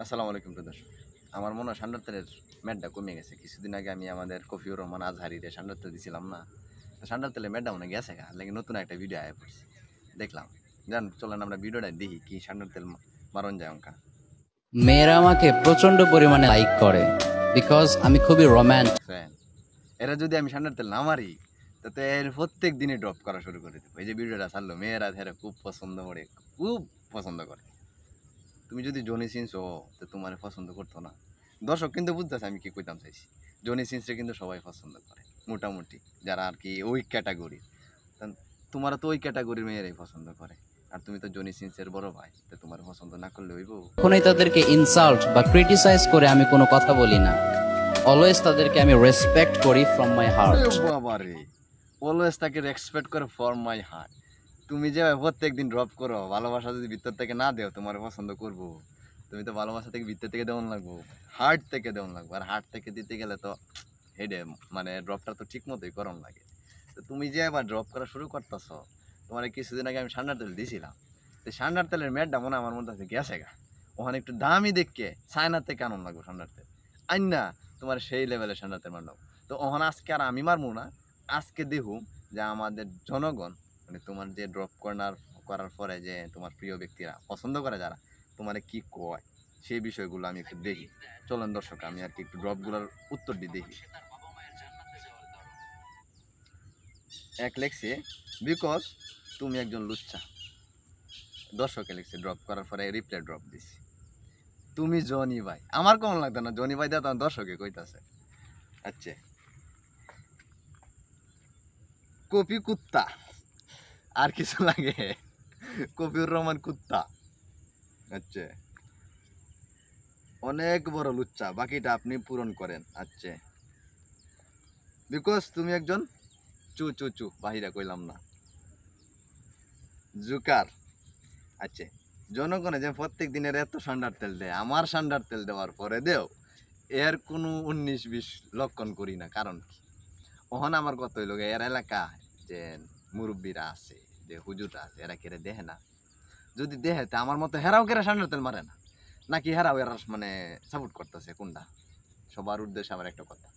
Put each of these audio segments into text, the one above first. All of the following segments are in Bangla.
আসসালামু আলাইকুম প্রিয় দর্শক। আমার মনে হয় ষান্ডার তেলের মেয়াদটা কমে গেছে। কিছুদিন আগে আমি আমাদের কফিউর রহমান আজহারিরে ষান্ডার তেল দিছিলাম না? তো ষান্ডার তেলের মেয়াদটা মনে হয় গেছে গা। লাগি নতুন একটা ভিডিও আয়া পড়ছে। দেখলাম। যান চলেন আমরা ভিডিওটা দেখি কি ষান্ডার তেল মারণ যায় অংকা। মেয়েরা আমাকে প্রচন্ড পরিমাণে লাইক করে বিকজ আমি খুবই রোম্যান্টিক। দেখছেন? এরা যদি আমি ষান্ডার তেল না মারি তাতে এর প্রত্যেক দিনই ড্রপ করা শুরু করে দেব। এই যে ভিডিওটা ছাড়লো মেয়েরা এরা খুব পছন্দ করে, খুব পছন্দ করে। তুমি যদি জনি সিনস হো তো তোমার পছন্দ করতো না। দর্শক কিন্তু বুঝতেছে আমি কি কইতাম চাইছি। জনি সিনসে কিন্তু সবাই পছন্দ করে মোটামুটি, যারা আর কি ওই ক্যাটাগরি। তোমার তো ওই ক্যাটাগরির মেয়েরাই পছন্দ করে, আর তুমি তো জনি সিনসের বড় ভাই, তো তোমার পছন্দ না করলে হইব? কখনোই তাদেরকে ইনসাল্ট বা ক্রিটিসাইজ করে আমি কোনো কথা বলি না। অলওয়েজ তাদেরকে আমি রেসপেক্ট করি ফ্রম মাই হার্ট। বাবা রে, অলওয়েজ তাকে রেসপেক্ট করে ফর মাই হার্ট। তুমি যে প্রত্যেক দিন ড্রপ করো, ভালোবাসা যদি ভিতর থেকে না দেও তোমার পছন্দ করবো? তুমি তো ভালোবাসা থেকে ভিতর থেকে দেওয়ান লাগবো, হার্ট থেকে দেওয়ান লাগবো। আর হার্ট থেকে দিতে গেলে তো হেডে মানে ড্রপটা তো ঠিক মতোই করণ লাগে। তো তুমি যে এবার ড্রপ করা শুরু করতেছ, তোমার কিছুদিন আগে আমি ষান্ডার তেল দিছিলাম। তো ষান্ডার তেলের মেয়াদটা মনে হয় আমার মধ্যে আছে গেছে গা। ওখানে একটু দামি দেখে চায়নার থেকে আনন্দ লাগবো ষান্ডার তেল। আইন না তোমার সেই লেভেলের ষান্ডার তেল মারলাম। তো ওখানে আজকে আর আমি মারবো না। আজকে দেখুন যে আমাদের জনগণ, মানে তোমার যে ড্রপ করার পরে যে তোমার প্রিয় ব্যক্তিরা পছন্দ করে যারা, তোমার কি কয় সেই বিষয়গুলো আমি একটু দেখি। চলেন দর্শক, আমি আর কি একটু ড্রপগুলোর উত্তর দিয়ে দেখি। এক লেখছে বিকজ তুমি একজন লুচ্চা। দর্শকে লিখছে ড্রপ করার পরে রিপ্লাই ড্রপ দিছি, তুমি জনি ভাই। আমার কেমন লাগতো না জনি ভাই দেওয়া, তখন দর্শকে কইতাছে। আচ্ছা, কপি কুত্তা, আর কিছু লাগে? কপিউর রহমান কুত্তা। আচ্ছা, অনেক বড় লুচ্চা, বাকিটা আপনি পূরণ করেন। আচ্ছা, বিকজ তুমি একজন চু চু চু, বাহিরা কইলাম না, জুকার। আচ্ছা, জনগণে যে প্রত্যেক দিনের এত ষান্ডার তেল দেয়, আমার ষান্ডার তেল দেওয়ার পরে দেও এর কোনো 19-20 লক্ষণ করি না। কারণ কি, ওখানে আমার কত হইল এর এলাকা যে মুরব্বীরা আছে, যে হুজুররা আছে, এরা কেড়ে দেহে না? যদি দেহে তা আমার মতো হেরাও কেড়ে ষান্ডার তেল মারে না? নাকি হেরাও এরা মানে সাপোর্ট করতেছে? কোনটা? সবার উদ্দেশ্যে আমার একটা কথা,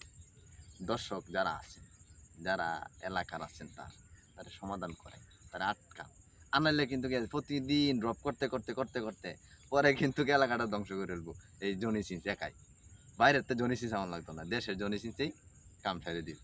দর্শক যারা আছেন, যারা এলাকার আছেন, তারা সমাধান করে, তারা আটকা আনাইলে কিন্তু প্রতিদিন ড্রপ করতে করতে করতে করতে পরে কিন্তু এলাকাটা ধ্বংস করে ফেলবো। এই জনি সিন্স একাই, বাইরের তো জনি সিন্স আমার লাগতো না, দেশের জনি সিন্সেই কাম ছেড়ে দিবে।